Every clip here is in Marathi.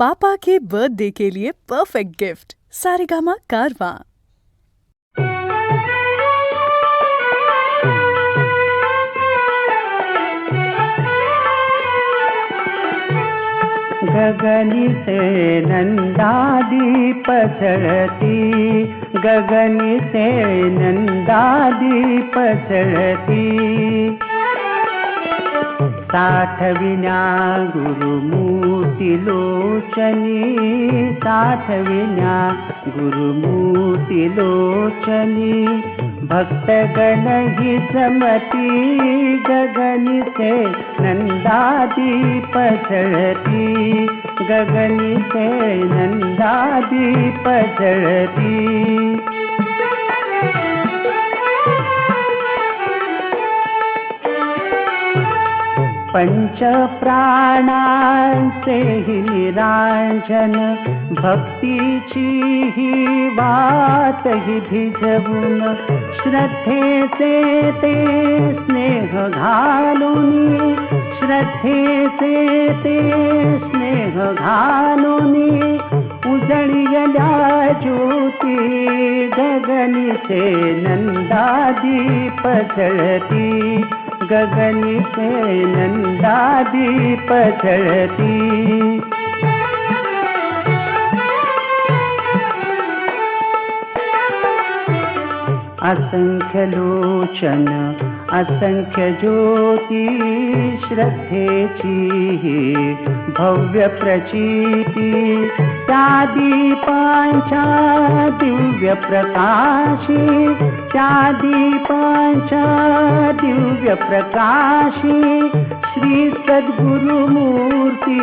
पापा के बर्थडे के लिए परफेक्ट गिफ्ट सारेगामा कारवां। गगनी से नंदा दीप चढ़ती, गगनी से नंदा दीप चढ़ती। 60विन्या गुरुमूर्ती लोचनी, 60विन्या गुरुमूर्ती लोचनी। भक्तगण ही समती, गगनी से नंदा दीप चढ़ती, गगनी से नंदा दीप चढ़ती। पंच प्राणांचे ही निरांजन, भक्तीची ही वात ही भिजवून, श्रद्धेचे ते स्नेह घालूनी, श्रद्धेचे ते स्नेह घालूनी। उजळियल्या ज्योती, गगनी से नंदा दीप चढ़ती, गगनी से नंदा दीप चढ़ती। असंख्य लोचन असंख्य ज्योती, श्रद्धेची भव्य प्रचिती। त्या दीपांच्या दिव्य प्रकाशी, त्या दीपांच्या दिव्य प्रकाशी। श्री सद्गुरुमूर्ती,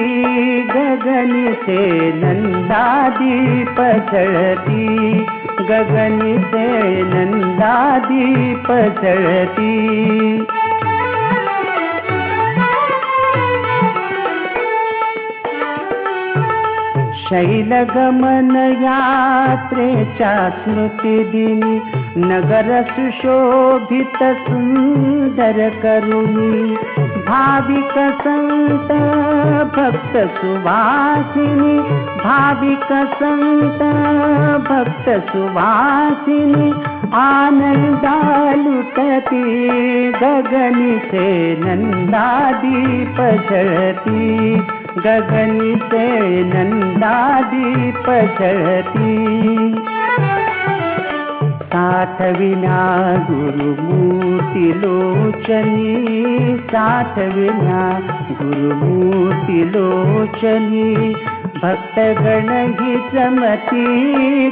गगनी से नंदा दीप चढ़ती, गगनी से नंदा दीप चढ़ती। शैलगमन यात्रेच्या स्मृतिदिनी, नगर सुशोभित सुंदर करुणी। भाविक संत भक्त सुवासिनी, भाविक संत भक्त सुवासिनी। आनंदा लुटती, गगनी से नंदा दीप चढ़ती, गगनी से नंदा दीप चढ़ती। 60विन्या गुरुमूर्ती लोचनी, 60विन्या गुरुमूर्ती लोचनी। भक्तगण ही चमती,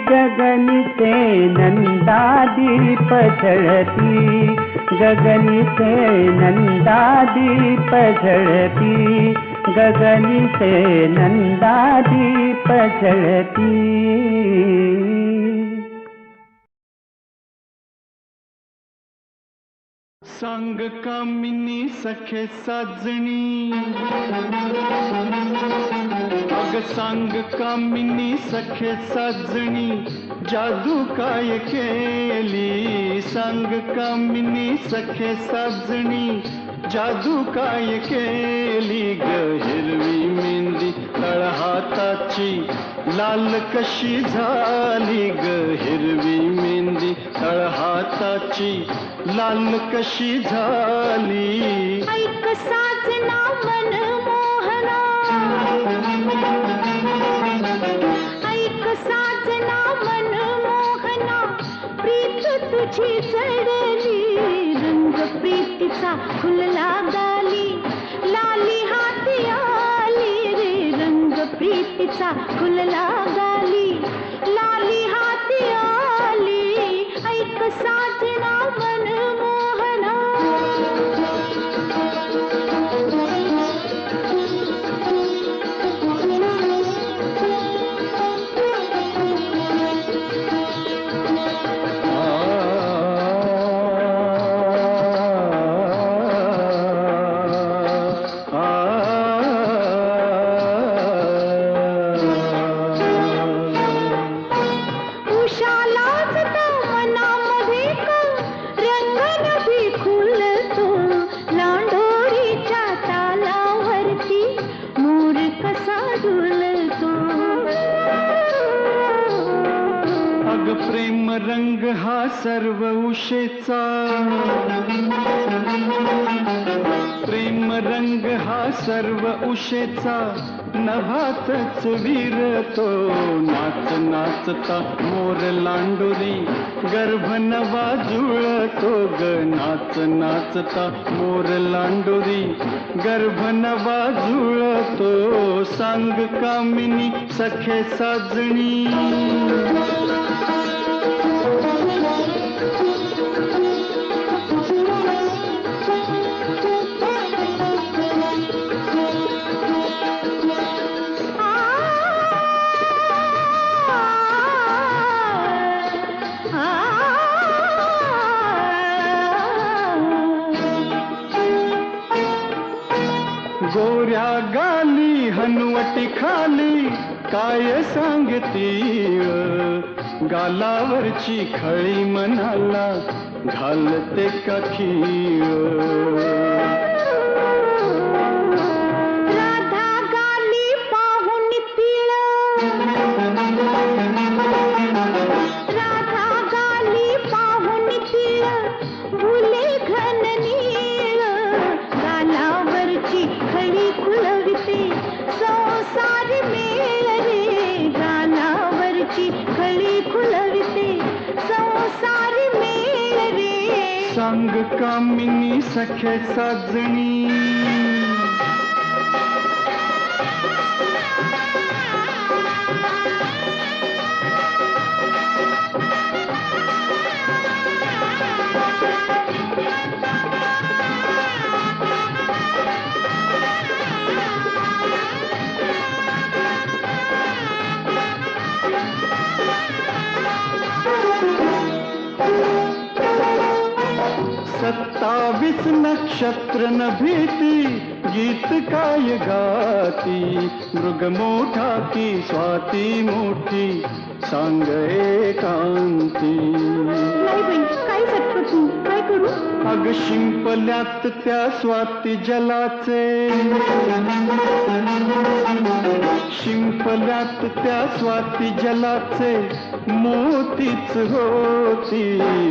गगनी से नंदा दीप चढ़ती, गगनी से नंदा दीप चढ़ती, गगनी से नंदा दीप चढ़ती। संग कामिनी सखे साजणी, अग सांग कामिनी सखे साजणी, जादू काय केली। सांग कामिनी सखे साजणी, जादू काय केली ग। हिरवी मेहंदी तळहाताची लाल कशी झाली ग। हिरवी मेहंदी तळहाताची लाल कशी झाली। ऐक साजना मन मोहना, ऐक साजना मन मोहना। प्रीत तुझी जडली, रंग प्रीतीचा फुलला गाली। लाली हाती आली रे, रंग प्रीतीचा फुलला गाली। लाली हाती आली, ऐक साजना मन मोहना। उषा लाजता मनामध्ये रंग हा सर्व उशेचा, प्रेम रंग हा सर्व उशेचा, नभातच विरतो. नाच नाचता मोर लांडोरी, गर्भ नवा जुळतो ग. नाच नाचता मोर लांडोरी, गर्भ नवा जुळतो. सांग कामिनी सखे साजणी, गोऱ्या गाली हनुवटी खाली काय सांगती. गालावरची खळी मनाला घालते का खीळ. राधा गाली पाहून तिळ, राधा गाली पाहून तिळ, फुले घन नीळ. गालावरची खळी खुलविते संसार मेळ रे. गालावरची खळी खुलविते संसार मेळ रे. सांग कामिनी सखे साजणी, सत्तावीस नक्षत्र न भीती, गीत काय गाती. मृग मोठा की स्वाती मोठी, सांग एकांती. नाही बाई, काय सटकं तू, काय करू? अग शिंपल्यात त्या स्वाती जलाचे, शिंपल्यात त्या स्वाती जलाचे, मोतीच होती.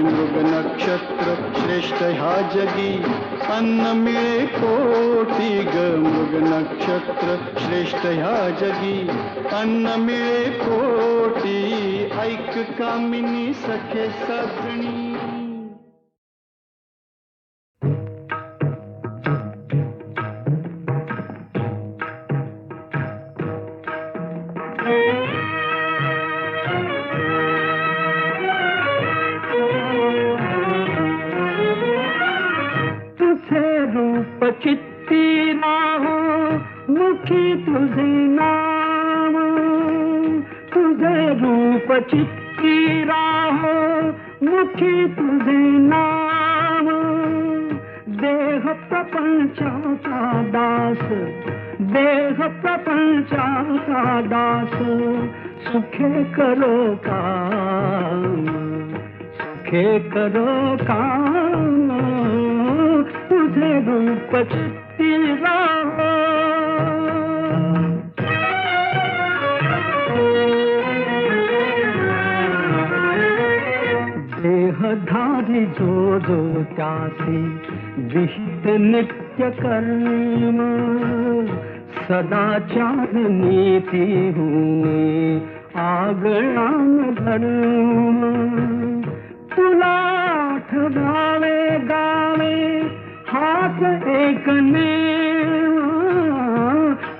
मृग नक्षत्र श्रेष्ठ ह्या जगी, अन्न मिळे कोटी ग. मृग नक्षत्र श्रेष्ठ ह्या जगी, अन्न मिळे कोटी. ऐक कामिनी सखे साजणी, चित्ती राहो मुखी तुझे नाम. तुझे रूप चित्ती राहो मुखी तुझे नाम. देह प्रपंचाचा दास, देह प्रपंचाचा दास. सुखे करो काम, सुखे करो काम. तुझे रूप चित्ती राहो. देहधारी जो जो त्यासी, विहित नित्य कर्म. सदाचार नीती होणे आगळा धर्म. तुला आठवावे गावे हात एकने.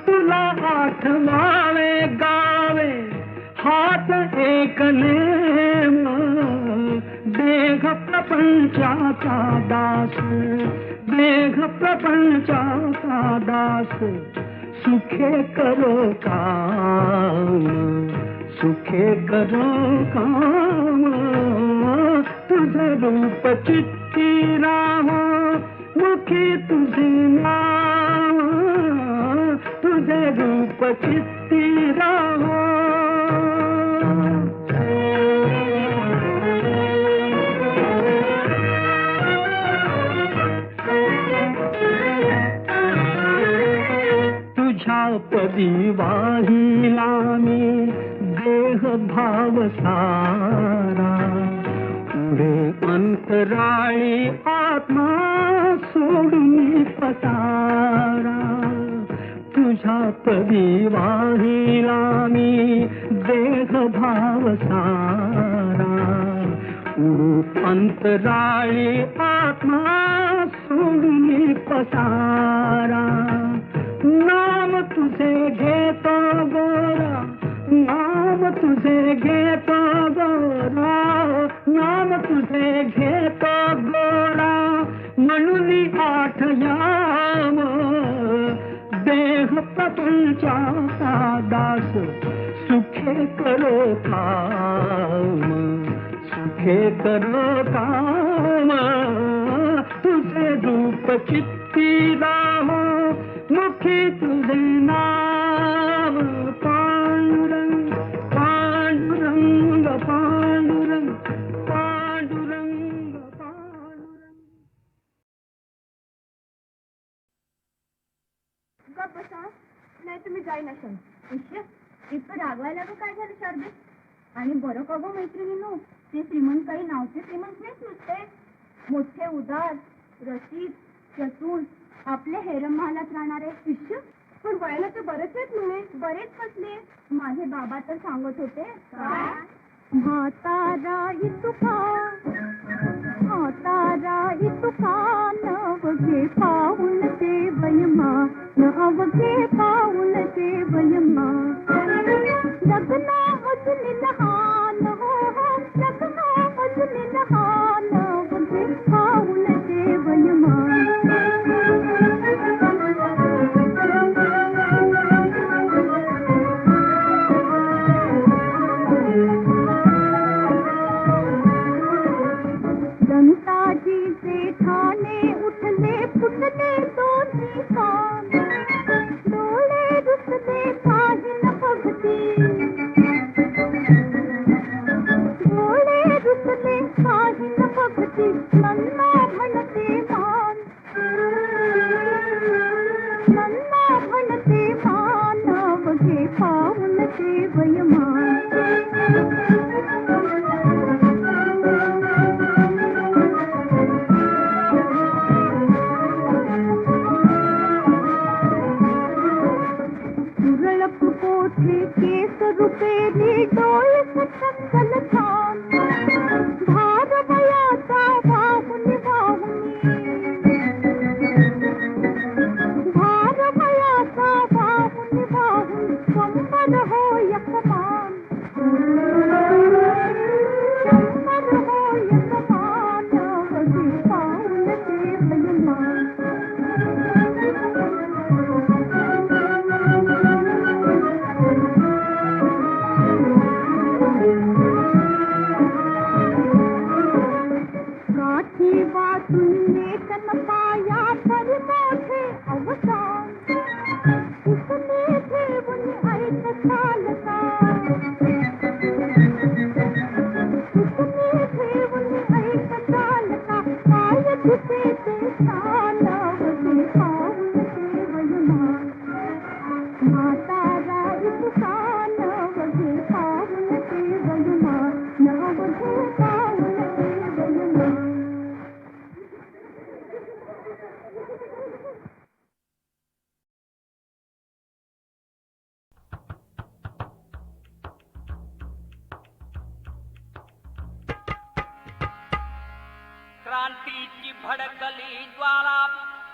तुला आठवावे गावे हात एकने. देह प्रपंचाचा दास, देह प्रपंचाचा दास. सुखे करो काम, सुखे करो काम. तुझे रूप चित्ती राहो मुखी तुझे नाम. तुझे रूप चित्ती राहो. तुझ्या पदी वाहिला मी देह भाव सारा. अंतराळी आत्मा सोडून पसारा तुझ्या पदी वाहिला मी देह भाव सारा अंतराळी आत्मा सोडून पसारा नाम तुझे घेतो गोरा नाम तुझे घेतो गोरा नाम तुझे घेतो गोरा म्हणून आठयाम देह प्रपंचाचा दास सुखे करो काम सुखे करो काम तुझे रूप चित्ती राहो मुखी तुझे नाम पांडुरंग पांडुरंग पांडुरंग पांडुरंग पांडुरंग. गप्प बसा नाही तुम्ही जाई नसन इतकं रागवायला गं काय झालं शारदे आणि बरं का गं मैत्रिणीनो ते श्रीमंत काही नावचे श्रीमंत नाहीच नुसते मोठे उदार रसिक चतुर आपल्या हेरमहालात राहणारे शिष्य पण वयाला ते बरेच आहेत म्हणे बरेच कसले माझे बाबा तर सांगत होते म्हातारा इतुका नवघे पाऊल ते वयमा नवघे पाऊल ते वयमा लग्ना अजून लहान हो लग्ना अजून लहान नवघे पाऊल ते वयमा ठाणे उठले फुटले दोन्ही कान डोळे रुसले पाहिन भक्ती डोळे रुसले पाहिन भक्ती नन्ना म्हणते मान नन्ना म्हणते मान वघे पाऊल ते वयमान केस रुपेरी डोळे सटकल छान भार वयाचा वाहुनी वाहुनी भार वयाचा वाहुनी वाहुनी कंबर हो यकमान कंबर हो यकमान वघे पाऊल ते वयमान लेखन पाया पर मोठे अवसान उसने ठेवून ऐक चालता उसने ठेवून ऐक चालता पाय तुझे ते चालवते पाऊल ते वयमान म्हातारा इतुका नवघे पाऊल ते वयमान नवघे पाऊल ते वयमान क्रांतीची भडकली ज्वाला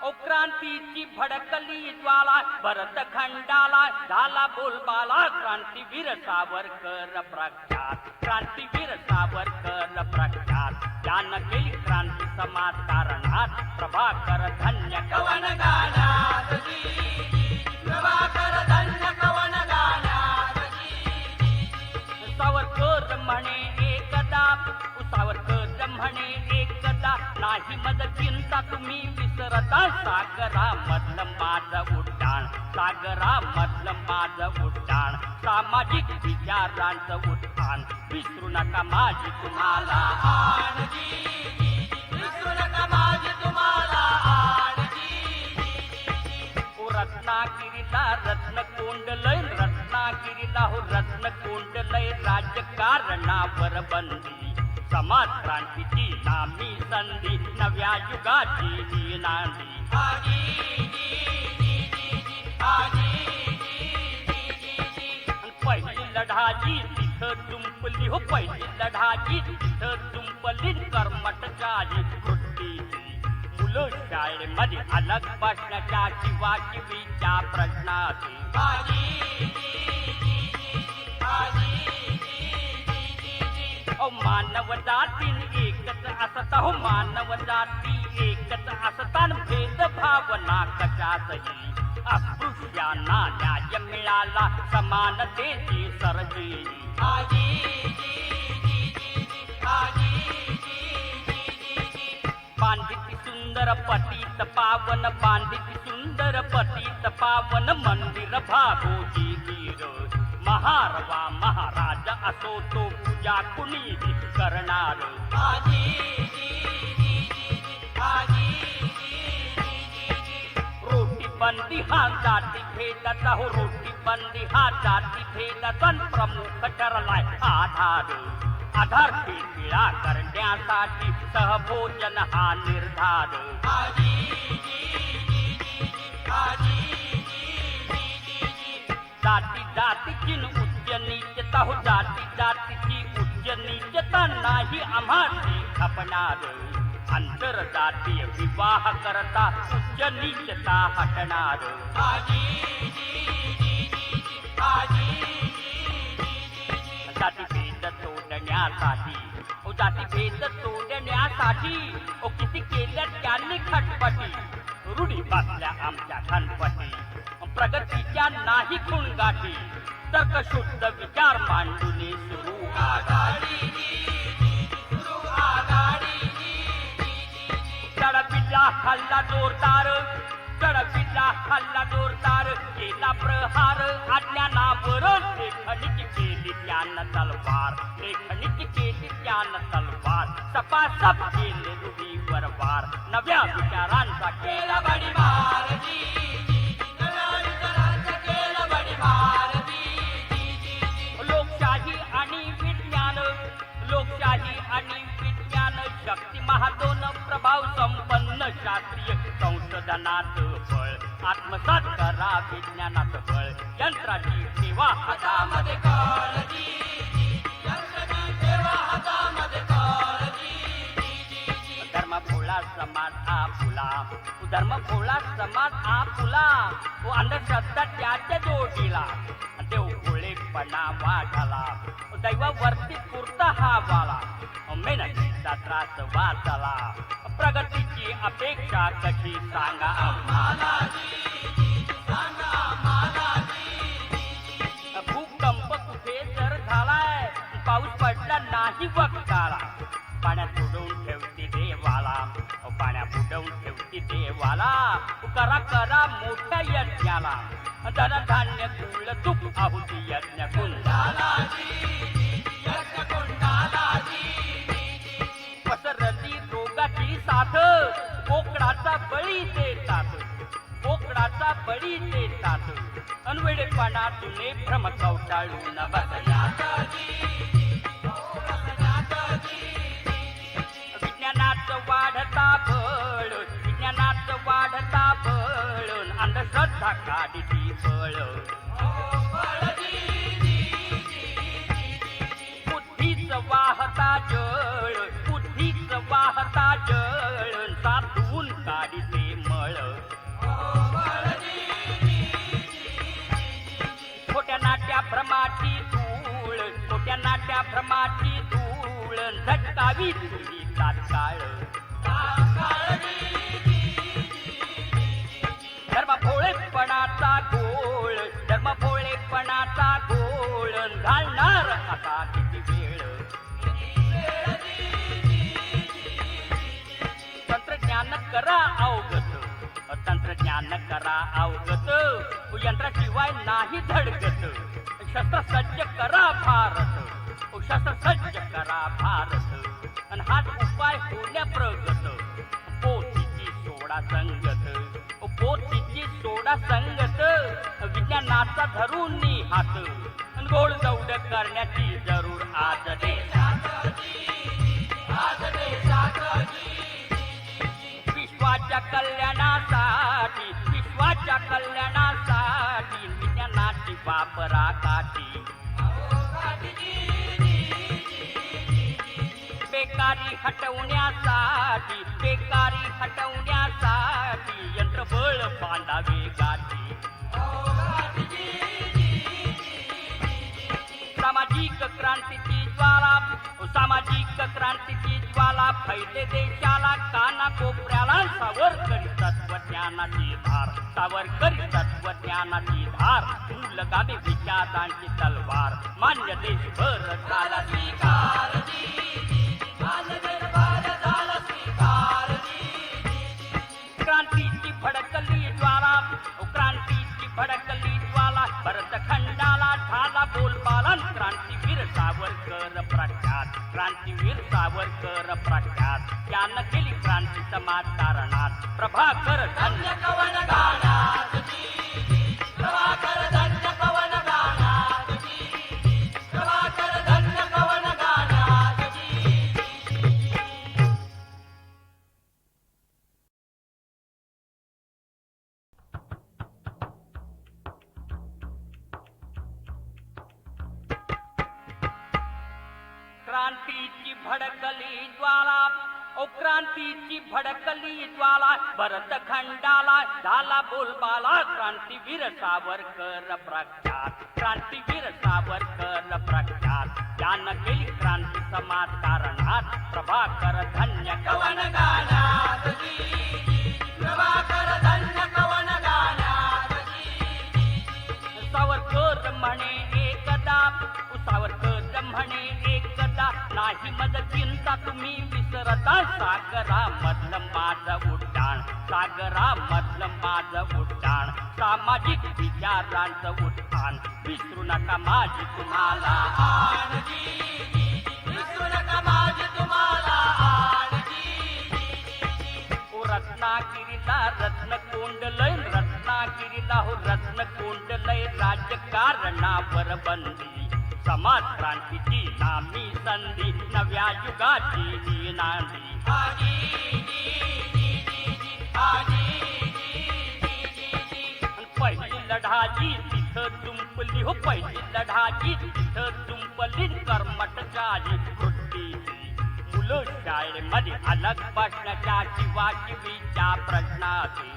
ओ क्रांतीची भडकली ज्वाला भरतखंडाला झाला बोलबाला क्रांतीवीर सावरकर प्रख्यात क्रांतीवीर सावरकर प्रख्यात त्यानं केली क्रांती समाजकारणात प्रभाकर धन्य कवन गाण्यात प्रभाकर धन्य कवन गाण्यात सावरकर म्हणे एकदा सावरकर म्हणे एकदा नाही मज चिंता तुम्ही विसरता सागरामधलं माझं उड्डाण सागरामधलं माझं उड्डाण सामाजिक विचारांचं उत्थान विसरू नका माझी तुम्हाला आणजी विसरू नका माझी तुम्हाला आणजी ओ रत्नागिरीला रत्न कोंडलय रत्नागिरीला हो रत्न कोंडलय राजकारणावर बंदी समाज क्रांतीची नामी संधी नव्या युगाची ही नांदी पहिली लढाई तिथं जुंपली हो पहिली लढाई तिथं जुंपली कर्मटच्याची वृत्तीची मुलं शाळेमध्ये अलग बसण्याच्या शिवाशिवीच्या प्रश्नाची मानव जातीन एकच असता हो मानव जाती एकच असतान भेदभावना कशातही अस्पृश्यांना न्याय मिळाला समानतेची सरजी बांधिती सुंदर पतीत पावन बांधिती सुंदर पतीत पावन मंदिर भागोजी गिर महारवा महाराज असो तो पूजा कुणी करणार रोटी बंदी हा जाती भेदाचा हो रोटी बंदी हा जाती भेदाचा प्रमुख ठरलाय आधार खिळखिळा करण्यासाठी सहभोजन हा निर्धार जाती जातीची उच्च नीचता हो जाती जातीची उच्च नीचता नाही आम्हाची खपणार आंतरजातीय विवाह करता उच्च नीचता हटणार जातीभेद तोडण्यासाठी जातीभेद तोडण्यासाठी किती केल्या त्यांनी खटपटी रूढी बसल्या आमच्या खनपटी प्रगतीच्या नाही गुणगाठी तर्कशुद्ध विचार मांडून सुरू चढपिल्ला हल्ला जोरदार चढपिल्ला हल्ला जोरदार केला प्रहार अज्ञानावर लेखणीची केली त्यानं तलवार लेखणीची केली त्यानं तलवार सपासप केले रूढीवर वार नव्या विचारांचा केला बडीमार लोकशाही आणि विज्ञान शक्ती महादोन प्रभाव संपन्न शास्त्रीय संशोधनात बळ आत्मसात करा विज्ञानात बळ यंत्राची सेवा हातामध्ये धर्म भोळा समाज आपुला धर्म भोळा समाज आपुला व अंधश्रद्धा त्याच्या जोडीला देव भोळेपणा वाढला दैवावरती पुरता हा वाला मेहनतीचा त्रास वाचला प्रगतीची अपेक्षा कशी सांगा भूकंप कुठे जर झालाय पाऊस पडला नाही वक्ताला पाण्यात बुडवून ठेवती देवाला पाण्यात बुडवून ठेवती देवाला करा करा मोठ्या यज्ञाला धन धान्य कुळ तूप आहुती यज्ञ कुंडाला पसरली रोगाची साथ कोकडाचा बळी देतात कोकडाचा बळी देतात अनवेळेपणातून भ्रम कवटाळून विज्ञानाचं वाढता बळ विज्ञानाचं वाढता बळ अंधश्रद्धा काढती बळ बुद्धीच वाहता जळ बुद्धीच वाहता जळ साधून काढते मळ छोट्या नाट्या भ्रमाची धूळ छोट्या नाट्या भ्रमाची धूळ झटकावी तुझी तात्काळ धर्म भोळेपणाचा गोळ धर्म भोळेपणाचा गोळ घालणार आता किती वेळ तंत्रज्ञान करा अवगत तंत्रज्ञान करा अवगत यंत्राशिवाय नाही धडगत शस्त्र सज्ज करा भारत शस्त्र सज्ज करा भारत आणि हाच उपाय होण्या प्रगत पोथीची सोडा संगत पोथीची सोडा संगत विज्ञानाचा धरून हात गोड दौड करण्याची जरूर आज देशात कल्याणासाठी विश्वाच्या कल्याणासाठी विज्ञानाची वापरा काठी बेकारी हटवण्यासाठी यंत्रबळ बांधावे गाठी सामाजिक क्रांतीची ज्वाला फैले देशाला कानाकोपऱ्याला सावरकरी तत्वज्ञानाची धार मूलगामी विचारांची तलवार मान्य देशभर झाला स्वीकार क्रांतीची भडकली ज्वाला भरतखंडाला झाला बोलबाला क्रांतीवीर सावरकर प्रख्यात त्यानं केली क्रांती समाज तारणात प्रभाकर धन्य कवन गाण्यात प्रभाकर धन्य कवन गाण्यात प्रभाकर धन्य कवन गाण्यात क्रांतीची भडकली ज्वाला भरतखंडाला झाला बोलबाला क्रांतीवीर सावरकर प्रख्यात त्यानं केली क्रांती समाज कारणात प्रभाकर धन्य कवन गाण्यात प्रभाकर धन्य कवन गाण्यात सावरकर म्हणे एकदा नाही मज चिंता तुम्ही विसरता सागरा मधलं माझं उड्डाण सामाजिक विचारांचं उत्थान विसरू नका माझी तुम्हाला रत्नागिरीला रत्नकोंडलय राजकारणावर बंदी समाज क्रांतीची नामी संधी नव्या युगाची ही नांदी पहिली लढाजी तिथं जुंपली कर्मटचारी वृत्तीची मुलं शाळेमध्ये अलग बसण्याच्या शिवाशिवीच्या प्रश्नाची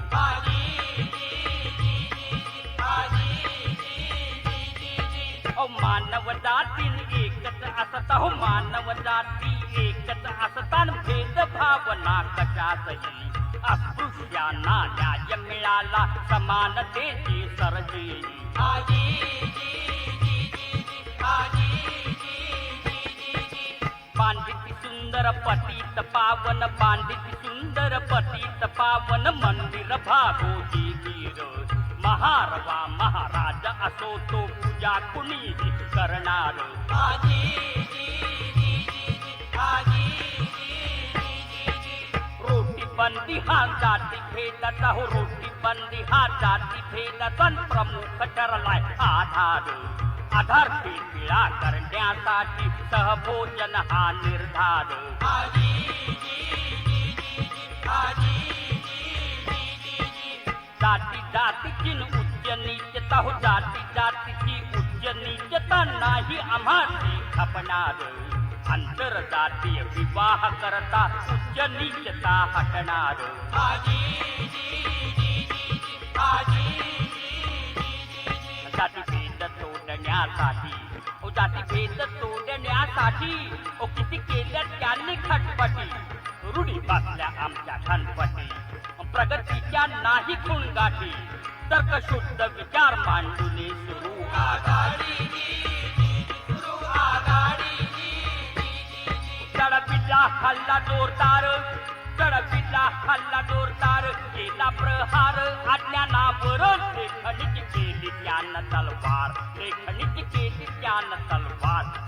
मानव जाती एकच असता भेदभावना कशातही अस्पृश्यांना न्याय मिळाला समानतेची सरजी बांधिती सुंदर पतीत पावन मंदिर भागोजी गिर महारवा महाराज असो तो पूजा कुणी करणार रोटी बंदी हा जाती भेदाचा प्रमुख ठरलाय आधार पिळा करण्यासाठी सहभोजन हा निर्धार जातीची उच्च नीचता नाही आम्हाची खपणार आंतरजातीय विवाह करता उच्च नीचता हटणार जातीभेद तोडण्यासाठी किती केल्या त्यांनी खटपटी रूढी बसल्या आमच्या खनपटी प्रगतीच्या नाही खूणगाठी तर्कशुद्ध विचार मांडून सुरू आघाडी चढपिला हल्ला जोरदार केला प्रहार अज्ञानावर लेखणीची केली त्यानं तलवार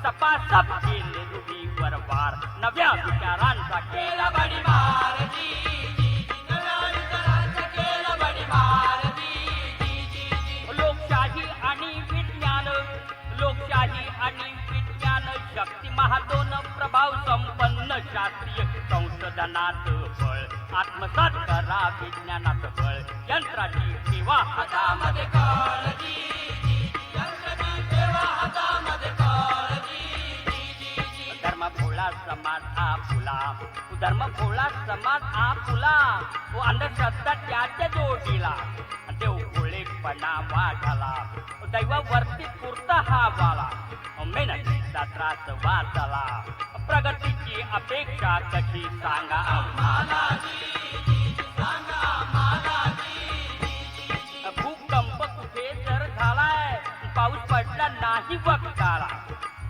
सपासप केले रूढीवर वार नव्या विचारांचा केला बडीमार लोकशाही आणि विज्ञान शक्ती महादोन प्रभाव संपन्न शास्त्रीय संशोधनात फळ आत्मसात करा विज्ञानाचं बळ यंत्राची ठेवा हातामध्ये काळजी यंत्राची ठेवा हातामध्ये काळजी धर्म भोळा समाज आपुला धर्म भोळा समाज आपुला तो अंधश्रद्धा त्याच्या जोडीला देव भोळेपणा वाढला दैवावरती पुरता हा वाला मेहनतीचा त्रास वाचला प्रगतीची अपेक्षा कशी सांगा आम्हाला भूकंप कुठे जर झालाय पाऊस पडला नाही वक्ताला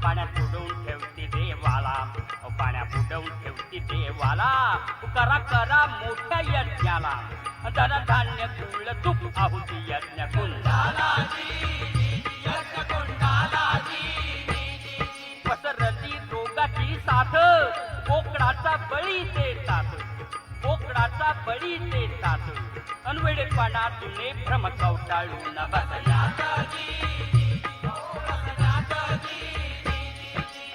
पाण्यात बुडवून ठेवते देवाला पाण्यात बुडवून ठेवते देवाला करा करा मोठ्या यज्ञाला धनधान्य कुळ तूप आहुती यज्ञ कुंडाला पसरली रोगाची साथ कोकणाचा बळी देतात कोकणाचा बळी देतात अनवेळेपणा तुने भ्रम कवटाळून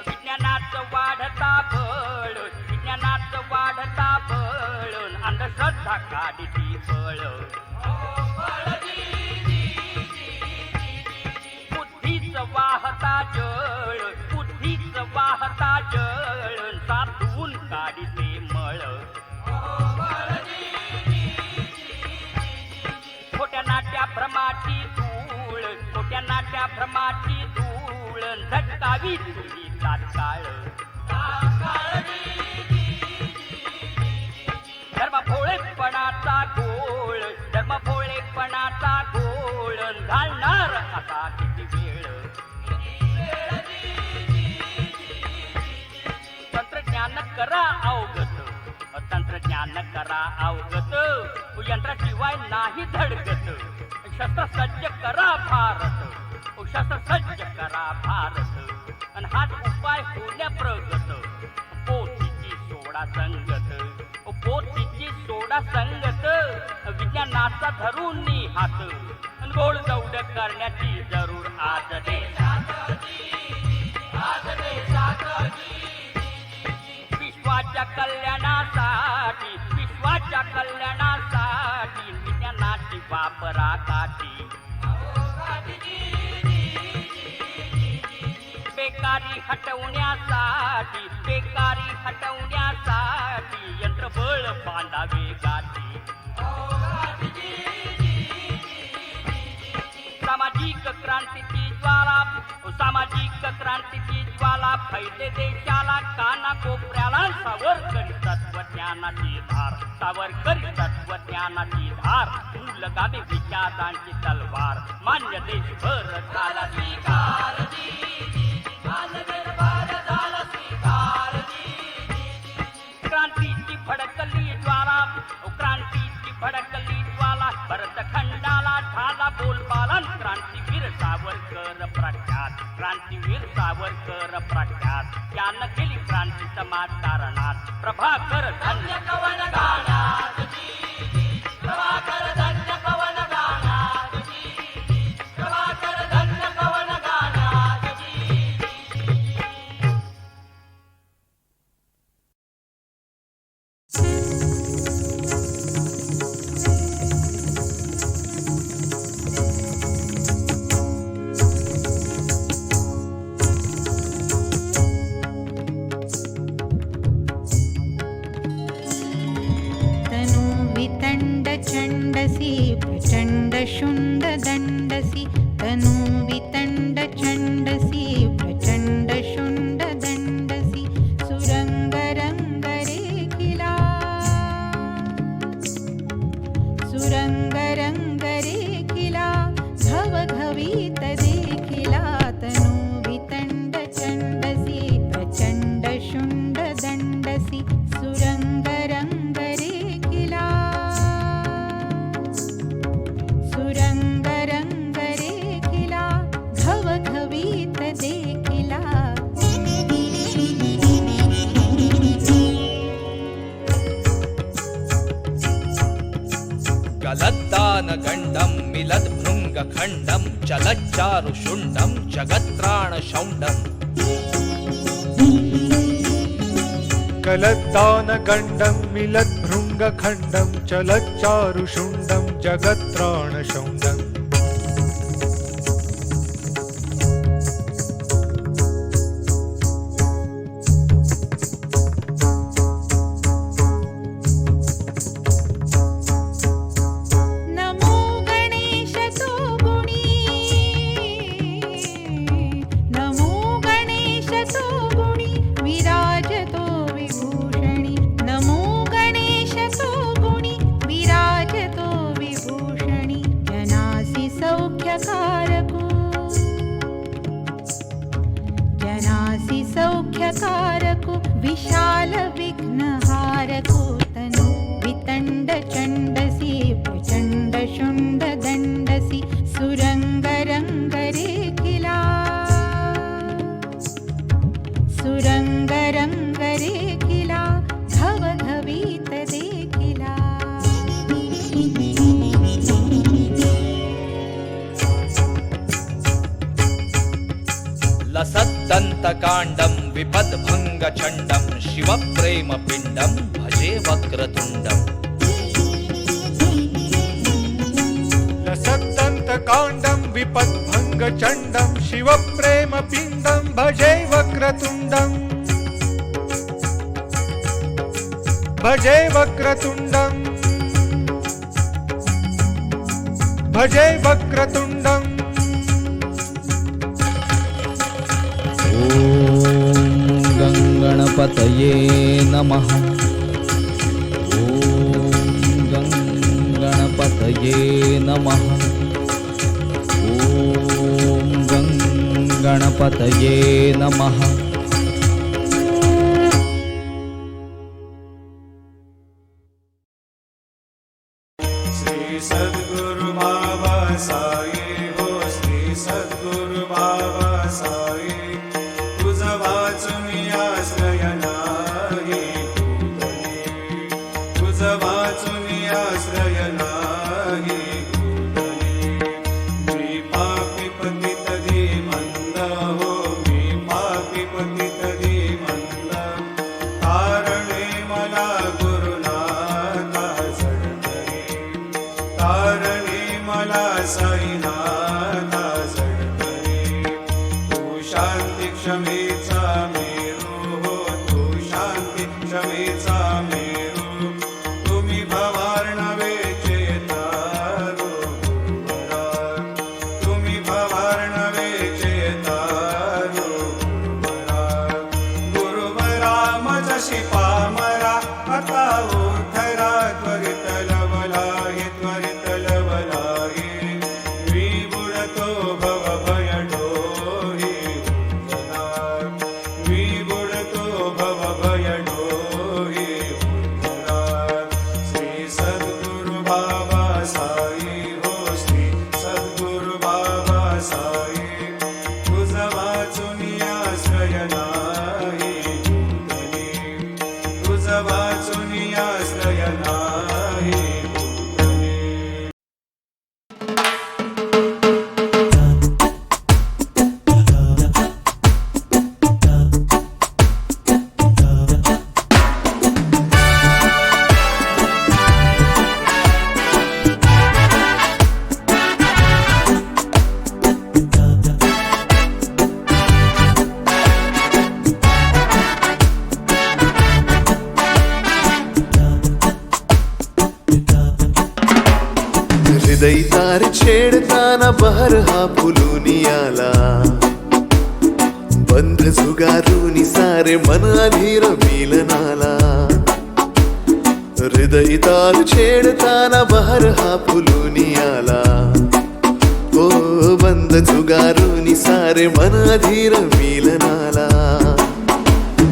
विज्ञानाचं वाढता बळ विज्ञानाचं वाढता बळ अंधश्रद्धा काढती बळ बुद्धीच वाहता जळ बुद्धीच वाहता जळ साधून काढते मळ खोट्या नाट्या भ्रमाची धूळ खोट्या नाट्या भ्रमाची धूळ झटकावी तुझी तात्काळ धर्म भोळेपणाचा गोळ धर्म भोळेपणाचा गोळ घालणार आता किती वेळ तंत्रज्ञान करा अवगत तंत्रज्ञान करा अवगत यंत्राशिवाय नाही धडकत शस्त्र सज्ज करा भारत शस्त्र सज्ज करा भारत आणि हाच उपाय होण्या प्रगत पोथीची सोडा संगत पोथीची सोडा संगत विज्ञानाचा धरून हात गोड दौड करण्याची जरूर आज देशात विश्वाच्या कल्याणासाठी विश्वाच्या कल्याणासाठी विज्ञानाची वापरा काठी बेकारी हटवण्यासाठी बेकारी हटवण्यासाठी यंत्रबळ बांधावे गाठी सामाजिक क्रांतीची ज्वाला सामाजिक क्रांतीची ज्वाला फैले देशाला काना कोपऱ्याला सावरकरी तत्वज्ञानाची धार सावरकरी तत्वज्ञानाची धार मूलगामी विचारांची तलवार मान्य देशभर झाला स्वीकार क्रांतीची भडकली ज्वाला क्रांतीची भडकली ज्वाला भरतखंडाला झाला बोलबाला क्रांतीवीर सावरकर प्रख्यात क्रांतीवीर सावरकर प्रख्यात यानं केली क्रांती समाज कारणात प्रभाकर धन्य कवन गाण्यात प्रभाकर धन्य कवन गाण्यात प्रभाकर धन्य कवन गाण्यात प्रचंड शुंड दंडसी तनु वितंड चंडसी प्रचंड शुंड दंडसी सुरंग रंग रेखिला सुरंग रंग रेखिला घवघवीत देखिला तनु वितंड चंडसी प्रचंड शुंड दंडसी सुरंग रंग रेखिला सुरंग रंग रेखिला घवघवीत देखिला गलद्दान गंडम मिलद भृंग खंडम चलच्चारु शुंडम जगत्राण शौंडम गलद्दान गंडम मिलद भृङ्गखण्डं चलच्चारुशुण्डं जगत्त्राणशौण्डम् नमो गणेश तो गुणी नमो गणेश तो गुणी विराजतो विभूषणी नमो गणेश तो गुणी विराजतो विभूषणी जनासि सौख्यकारको विशाल विघ्नहारको तनु वितण्ड चण्डसि प्रचण्ड शुण्ड दण्डसि सुरङ्गरङ्गरेखिला सुरङ्गरङ्गरेखिला धव धवीत देखिला लसद्दन्तकाण्डं विपद्भङ्गचण्डं शिवप्रेमपिण्डं भजे वक्रतुण्डम् लसद्दन्तकाण्डं विपद्भङ्गचण्डं शिवप्रेमपिण्डं भजे वक्रतुण्डम् भजे वक्रतुण्डम् भजे वक्रतुण्डम् ॐ गङ्गणपतये नमः ॐ गङ्गणपतये नमः ॐ गङ्गणपतये नमः श्री सद्गुरु बाबा साई हो श्री सद्गुरु बाबा साई तुझं वाचून आश्रय नाही भूतली तुझं वाचून आश्रय नाही भूतली मी पापी पतित धीमंत हो मी पापी पतित धीमंत कारणे मला गुरुनाथा जडकरी कारणे मला साईनाथा जडकरी तू शांती क्षमेचा मेरू हो तू शांती क्षमेचा मेरू तुम्ही भवार्णवेचे तारो गुरुवरा तुम्ही भवार्णवेचे तारो गुरुवरा मजशी पामरा आता उद्धरा त्वरित लवलाही त्वरित लवलाही मी बुडतो भव भय डोही उद्धरा मी बुडतो भव भय डोही उद्धरा श्री सद्गुरु बाबा साई हो श्री सद्गुरु बाबा साई तुझं वाचून आश्रय नाही भूतली तुझं वाचून आश्रय नाही भूतली हृदय तार छेडताना बहर हा फुलूनी आला बंध झुगारूनी सारे मन अधीर मिलनाला हृदय तार छेडताना बहर हा फुलूनी आला ओ बंध झुगारूनी सारे मन अधीर मिलनाला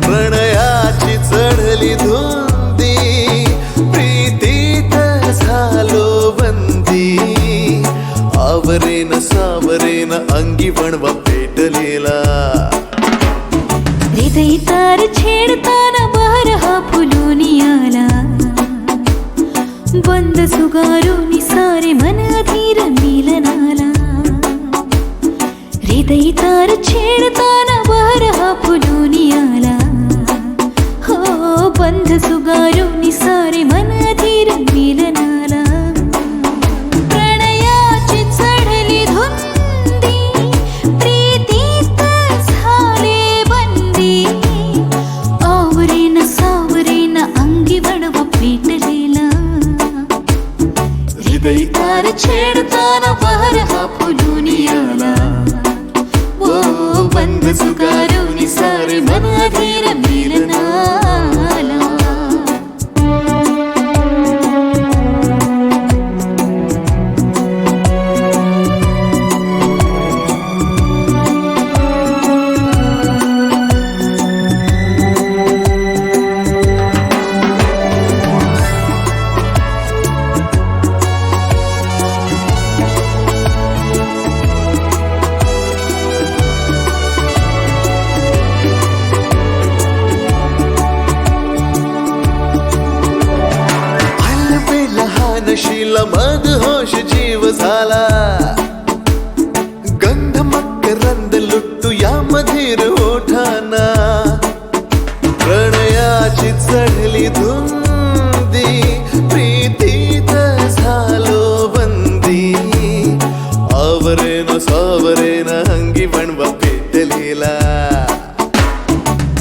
प्रणयाची चढली धुंदी प्रीतीत झालो बंदी आवरेन सावरेन अंगी वणवा पेटलेला हृदय तार छेडताना बहर हा फुलूनी आला बंद सुगारूनी सारे मन अधीर मिलनाला हृदय तार छेडताना बहर हा फुलूनी आला हो बंद सुगारूनी सारे मन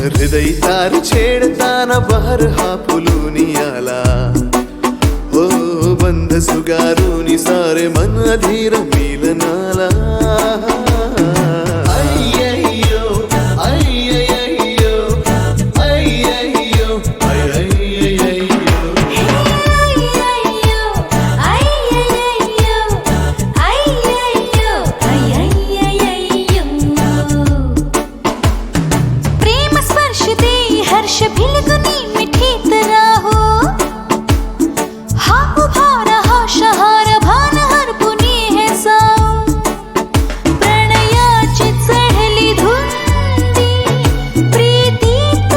हृदय तार छेडताना बहर हा फुलून आला हो बंध सुगारून सारे मन अधीर मिलनाला अय्यय्यो अय्यय्यो अय्यय्यो प्रेम स्पर्श दे हर्ष भिलगुनी मिठीत राहो हा उभा रहा शहार भान हरपुनी हे साव प्रणयाची चढली धुंदी प्रीतीत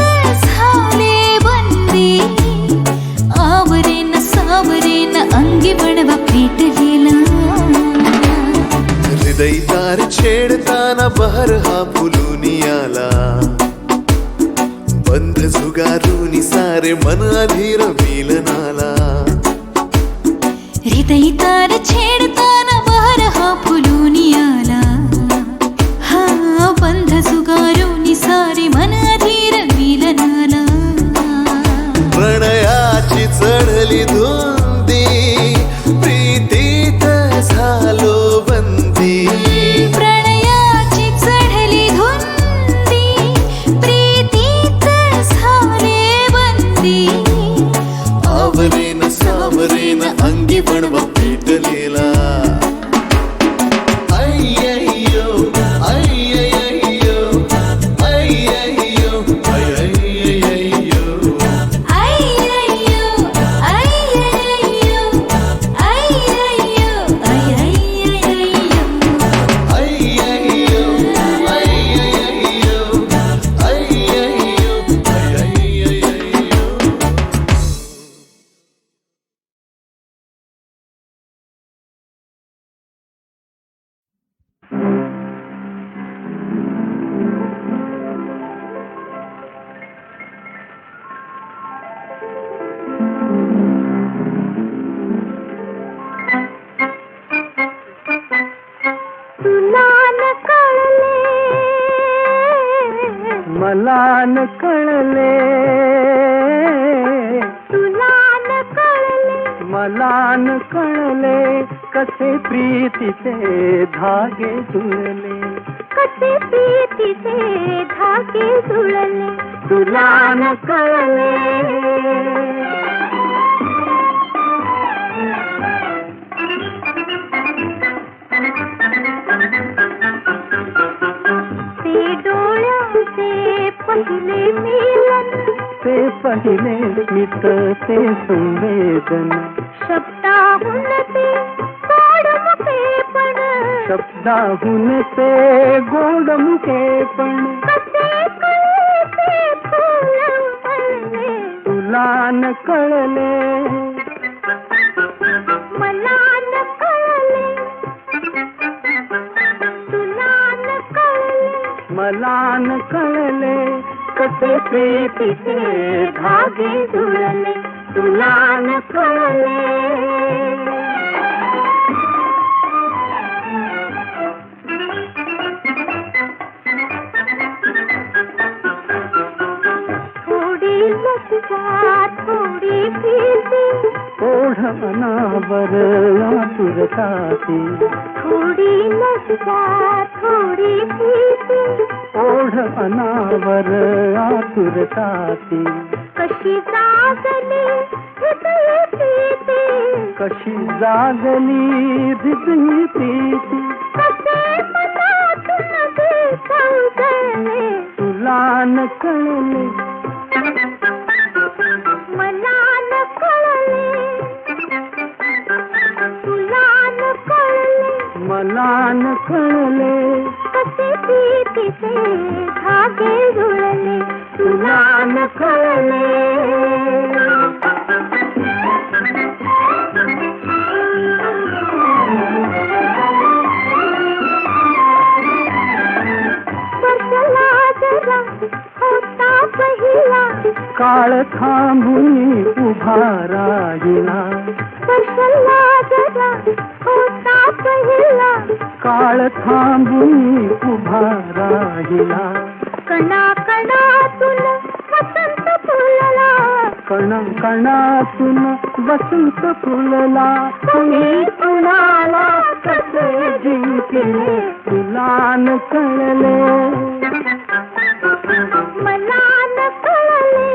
झाले बंदी आवरेन सावरेन अंगी बनवा पेटलेला हृदय तार छेडताना बहर हा फुलून आला बंध झुगारून सारे मन अधीर मिलनाला हृदय तार छेडताना बहर हा फुलून आला हा बंध सुगारून सारे मन अधीर मिलनाला प्रणयाची चढली धुंदी प्रीतीत झालो बंदी प्रणयाची चढली धुंदी प्रीतीत झाले बंदी आवरेन सावरेन अंगी बनवा पेटलेला अय्यय्यो अय्यय्यो अय्यय्यो अय्यय्यो अय्यय्यो अय्यय्यो अय्यय्यो अय्यय्यो अय्यय्यो अय्यय्यो अय्यय्यो मला न कळले मला न कळले कसे प्रीतीचे धागे जुळले कसे प्रीतीचे धागे जुळले तुला न कळले ते डोळ्यांचे पहिले मिलन ते पहिले मित ते संवेदन शब्दाहून ते गोड मुखेपण शब्दाहून ते गोड मुखेपण कसे कळे ते फूल उमलले तुला न कळले मला न कळले तुला न कळले मला न कळले कसे प्रीतीचे धागे जुळले तुला न कळले थोडी लज्जा थोडी भीती ओढ अनावर आतुरताती थोडी लज्जा थोडी भीती ओढ अनावर आतुरताती कशी जागली हृदय प्रीती कशी जागली हृदय प्रीती कसे मनातून विसंगले तुला न कळले मला न कळले तुला न कळले मला न कळले कसे प्रीतीचे धागे जुळले तुला न कळले स्पर्शला जरा होता पहिला काळ थांबून उभा राहिला स्पर्शला जरा होता पहिला काळ थांबून उभा राहिला कणा कणातून कण कणातून वसंत फुलला, मी कुणाला कसे जिंकले तुला न कळले, मला न कळले,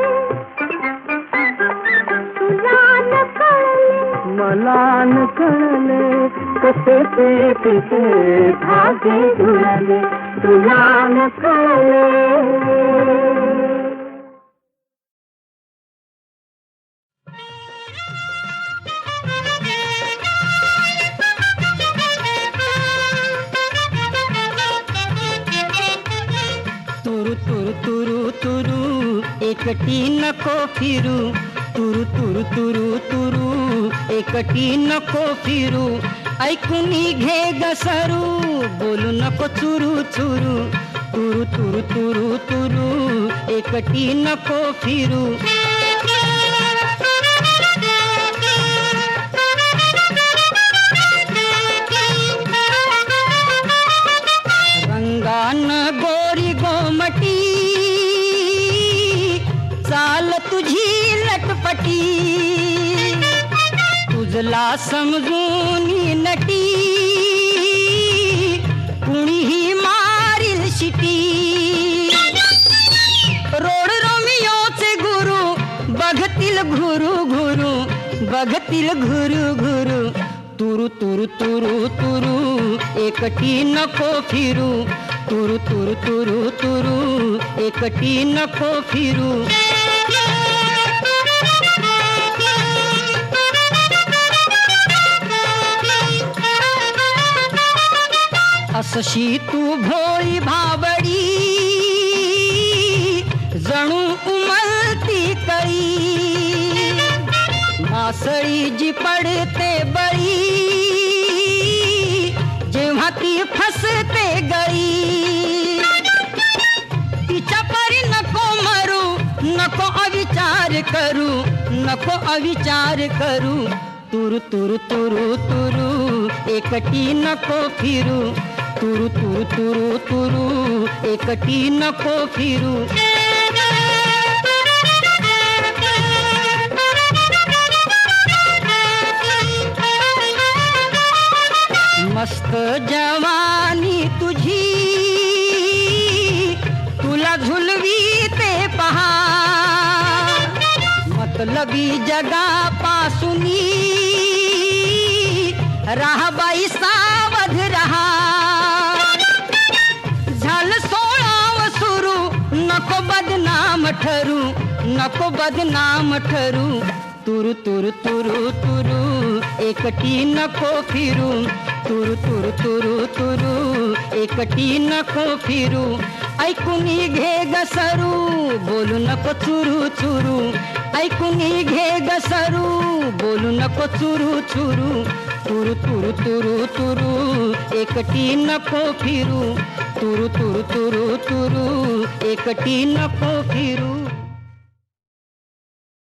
तुला न कळले, मला न कळले कसे ते तिथे धागे जुळले तुला न कळले. तुरु तुरु तुरु तुरु एकटी नको फिरू, तुरु तुरु तुरु तुरु एकटी नको फिरू, ऐकूनी घे गसरू बोलू नको चुरू चुरू, तुरु तुरु तुरु तुरु एकटी नको फिरू. रंगान गोरी गोमटी चाल तुझी लटपटी, तुझला समजून नटी कुणीही मारील शिटी. रोड रोमियोचे गुरु बघतील घुरू घुरू, बघतील घुरू घुरू, तुरु तुरु तुरु तुरु एकटी नको फिरू, तुरु तुरु तुरु तुरु एकटी नको फिरू. असशी तू भोळी भाबडी जणू उमलती कळी, मासळी जी पडते बळी जेव्हा ती फसते गळी. तिच्या परी नको मरू, नको अविचार करू, नको अविचार करू, तुरु तुरु तुरु तुरु एकटी नको फिरू, तुरु तुरु तुरु तुरु एकटी नको फिरू. मस्त जवानी तुझी तुला झुलवी ते पहा, मतलबी जगापासूनी राहा बाई सावध रहा. झालं 16व सुरू नको बदनाम ठरू, नको बदनाम ठरू, तुरु तुरु तुरु तुरु एकटी नको फिरू, तुरु तुरु तुरु तुरु एकटी नको फिरू. ऐकूनी घे गसरू बोलू नको चुरू चुरू, ऐकूनी घे गसरू बोलू नको चुरू चुरू, तुरु तुरु तुरु तुरु एकटी नको फिरू, तुरु तुरु तुरु तुरु एकटी नको फिरू.